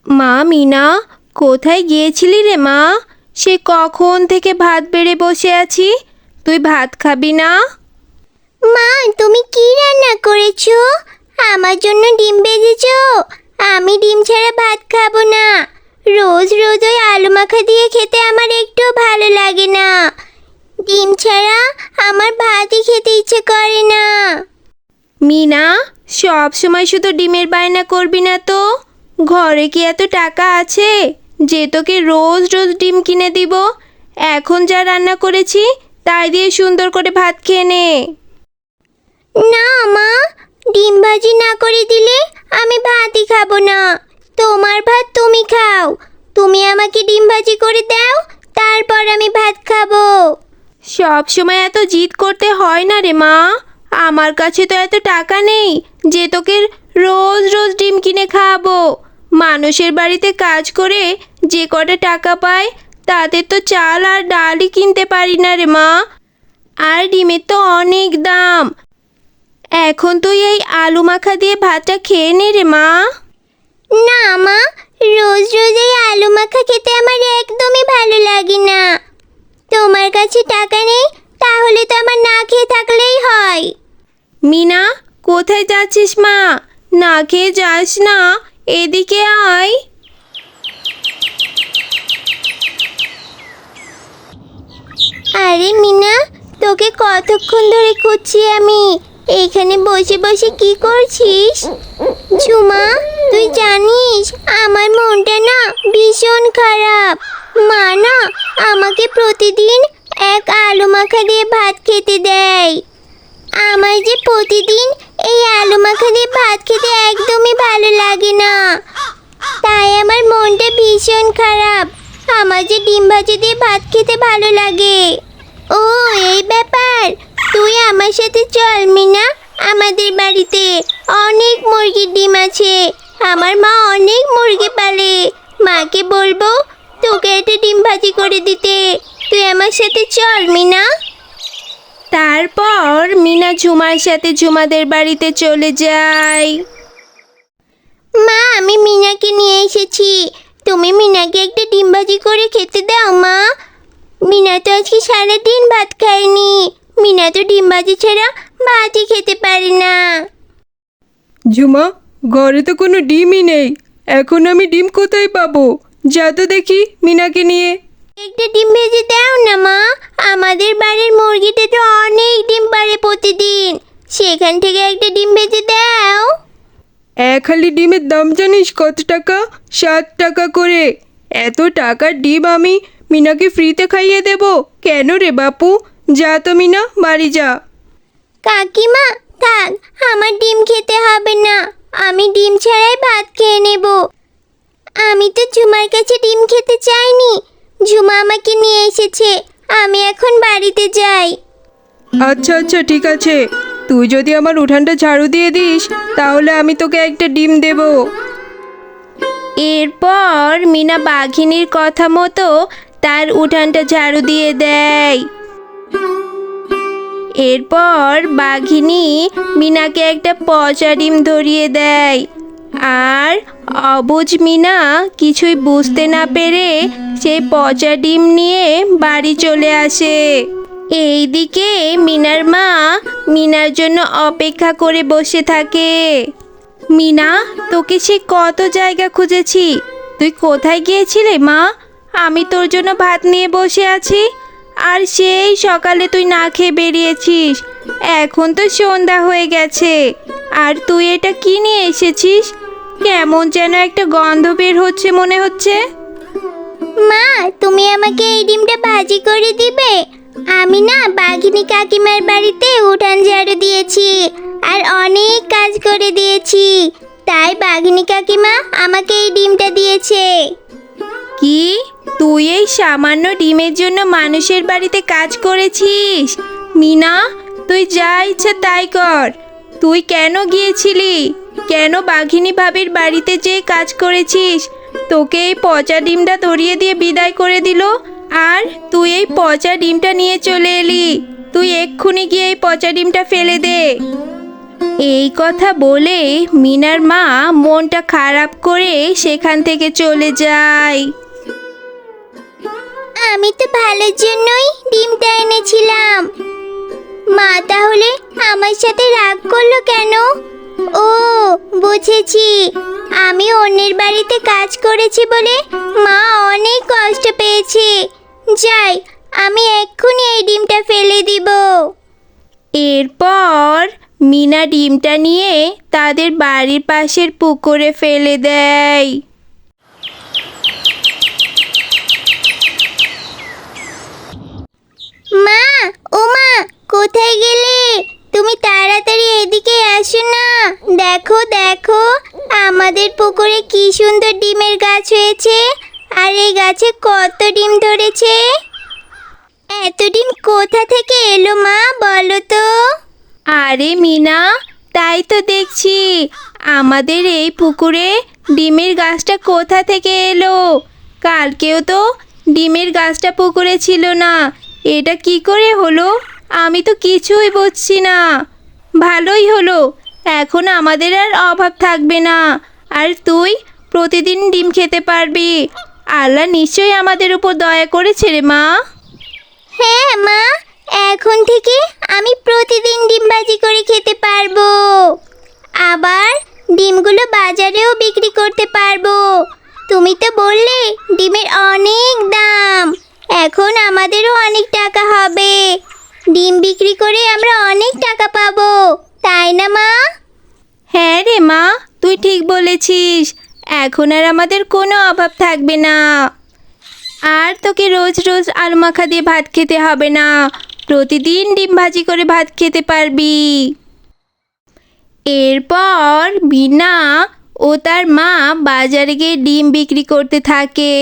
মা মিনা, কোথায় গিয়েছিলি রে মা? সে কখন থেকে ভাত বেড়ে বসে আছি, তুই ভাত খাবি না? মা, তুমি কি রান্না করেছো? আমার জন্য ডিম ভেজেছো? আমি ডিম ছাড়া ভাত খাবো না। রোজ রোজ ওই আলু মাখা দিয়ে খেতে আমার একটু ভালো লাগে না। ডিম ছাড়া আমার ভাতই খেতে ইচ্ছে করে না। মিনা, সব সময় শুধু ডিমের বায়না করবি না তো। ঘরে কি এত টাকা আছে যে তোকে রোজ রোজ ডিম কিনে দিব? এখন যা রান্না করেছি তাই দিয়ে সুন্দর করে ভাত খেয়ে নে। না মা, ডিম ভাজি না করে দিলে আমি ভাতই খাবো না। তোমার ভাত তুমি খাও। তুমি আমাকে ডিম ভাজি করে দাও, তারপর আমি ভাত খাবো। সব সময় এত জিদ করতে হয় না রে মা। আমার কাছে তো এত টাকা নেই যে তোকে রোজ রোজ ডিম কিনে খাওয়াবো। মানুষের বাড়িতে কাজ করে যে কটা টাকা পায় তাতে তো চাল আর ডালই কিনতে পারি না রে মা। আর ডিমের তো অনেক দাম। এখন তুই এই আলু মাখা দিয়ে ভাতটা খেয়ে নে রে মা। না মা, রোজ রোজ এই আলু মাখা খেতে আমার একদমই ভালো লাগে না। তোমার কাছে টাকা নেই, তাহলে তো আমার না খেয়ে থাকলেই হয়। মিনা, কোথায় যাচ্ছিস মা? না খেয়ে যাস না, এদিকে আয়। আরে মিনা, তোকে কতক্ষণ ধরে খুঁজছি আমি। এইখানে বসে বসে কি করছিস? ঝুমা, তুই জানিস আমার মনটা না ভীষণ খারাপ। মা না আমাকে প্রতিদিন এক আলু মাখা দিয়ে ভাত খেতে দেয়। আমার যে প্রতিদিন এই আলু মাখা দিয়ে ভাত খেতে একদমই ভালো লাগে না। তাই আমার মনটা ভীষণ খারাপ। আমার যে ডিম ভাজি দিয়ে ভাত খেতে ভালো লাগে। ও, এই ব্যাপার। তুই আমার সাথে চল মিনা, আমাদের বাড়িতে অনেক মুরগির ডিম আছে। আমার মা অনেক মুরগি পালে। মাকে বলবো তোকে একটা ডিম ভাজি করে দিতে। তুই আমার সাথে চল মিনা। তারপর মিনা ঝুমার সাথে ঝুমাদের বাড়িতে চলে যায়। মা, আমি মিনাকে নিয়ে এসেছি। তুমি মিনাকে একটা ডিম ভাজি করে খেতে দাও মা। মিনা তো আজকে সারাদিন ভাত খায়নি। মিনা তো ডিম ভাজি ছাড়া ভাতই খেতে পারে না। ঝুমা, ঘরে তো কোনো ডিমই নেই। এখন আমি ডিম কোথায় পাবো? যা তো দেখি মিনাকে নিয়ে। একটা ডিম ভেজে দাও না মা। আমাদের বাড়ির মুরগিটা তো অনেক ডিম পাড়ে প্রতিদিন। সেখান থেকে একটা ডিম ভেজে দাও। এক হালি ডিমের দাম জানিস কত টাকা? 7 টাকা করে। এত টাকার ডিম আমি মিনাকে ফ্রিতে খাইয়ে দেব কেন রে বাপু? যা তো মিনা, বাড়ি যা। কাকিমা, থাক, আমার ডিম খেতে হবে না। আমি ডিম ছাড়াই ভাত খেয়ে নেব। আমি তো ঝুমার কাছে ডিম খেতে চাইনি। ঝুমা আমাকে নিয়ে এসেছে। আমি এখন বাড়িতে যাই। আচ্ছা আচ্ছা, ঠিক আছে। তুই যদি আমার উঠানটা ঝাড়ু দিয়ে দিস তাহলে আমি তোকে একটা ডিম দেব। এরপর মিনা বাঘিনীর কথা মতো তার উঠানটা ঝাড়ু দিয়ে দেয়। এরপর বাঘিনী মিনাকে একটা পচা ডিম ধরিয়ে দেয়। আর অবুঝ মিনা কিছুই বুঝতে না পেরে সেই পচা ডিম নিয়ে বাড়ি চলে আসে। এইদিকে মিনার মা মিনার জন্য অপেক্ষা করে বসে থাকে। মিনা, তোকে সে কত জায়গা খুঁজেছি। তুই কোথায় গিয়েছিলে মা? আমি তোর জন্য ভাত নিয়ে বসে আছি, আর সেই সকালে তুই না খেয়ে বেরিয়েছিস। এখন তো সন্ধ্যা হয়ে গেছে, আর তুই এটা কি নিয়ে এসেছিস? কেমন যেন একটা গন্ধ বের হচ্ছে মনে হচ্ছে। মা, তুমি আমাকে এই ডিমটা ভাজি করে দিবে? আমি না বাঘিনী কাকিমার বাড়িতে উঠান ঝাড়ু দিয়েছি আর অনেক কাজ করে দিয়েছি। তাই বাঘিনী কাকিমা আমাকে এই ডিমটা দিয়েছে। কি, তুই এই সামান্য ডিমের জন্য মানুষের বাড়িতে কাজ করেছিস? মিনা, তুই যা ইচ্ছে তাই কর। তুই কেন গিয়েছিলি? কেন বাঘিনী ভাবির বাড়িতে যেয়ে কাজ করেছিস? তোকে এই পচা ডিমটা ধরিয়ে দিয়ে বিদায় করে দিল, আর তুই এই পচা ডিমটা নিয়ে চলে এলি। তুই এক্ষুনি গিয়ে এই পচা ডিমটা ফেলে দে। এই কথা বলে মিনার মা মনটা খারাপ করে সেখান থেকে চলে যায়। আমি তো ভালোর জন্যই ডিমটা এনেছিলাম। মা তাহলে আমার সাথে রাগ করলো কেন? ও, বুঝেছি। আমি অন্যের বাড়িতে কাজ করেছি বলে মা অনেক কষ্ট পেয়েছে। যাই, আমি এক্ষুনি এই ডিমটা ফেলে দিব। এরপর মিনা ডিমটা নিয়ে তাদের বাড়ির পাশের পুকুরে ফেলে দেয়। মা, ও মা, কোথায় গেলে? তুমি তাড়াতাড়ি এদিকে আসো না। দেখো দেখো, আমাদের পুকুরে কি সুন্দর ডিমের গাছ হয়েছে, আর এই গাছে কত ডিম ধরেছে। এত ডিম কোথা থেকে এলো মা, বলো তো? আরে মিনা, তাই তো দেখছি, আমাদের এই পুকুরে ডিমের গাছটা কোথা থেকে এলো? কালকেও তো ডিমের গাছটা পুকুরে ছিল না, এটা কি করে হলো? আমি তো কিছুই বুঝছি না। ভালোই হলো, এখন আমাদের আর অভাব থাকবে না, আর তুই প্রতিদিন ডিম খেতে পারবি। আল্লাহ নিশ্চয়ই আমাদের উপর দয়া করেছে রে মা। হ্যাঁ মা, এখন থেকে আমি প্রতিদিন ডিম ভাজি করে খেতে পারবো। আবার ডিমগুলো বাজারেও বিক্রি করতে পারবো। তুমি তো বললে ডিমের অনেক দাম, এখন আমাদেরও অনেক টাকা হবে। ডিম বিক্রি করে আমরা অনেক টাকা পাবো, তাই না মা? হ্যাঁ রে মা, তুই ঠিক বলেছিস, এখন আর আমাদের কোনো অভাব থাকবে না। আর তোকে রোজ রোজ আলু মাখা দিয়ে ভাত খেতে হবে না, প্রতিদিন ডিম ভাজি করে ভাত খেতে পারবি। এরপর বিনা ও তার মা বাজারে গিয়ে ডিম বিক্রি করতে থাকে।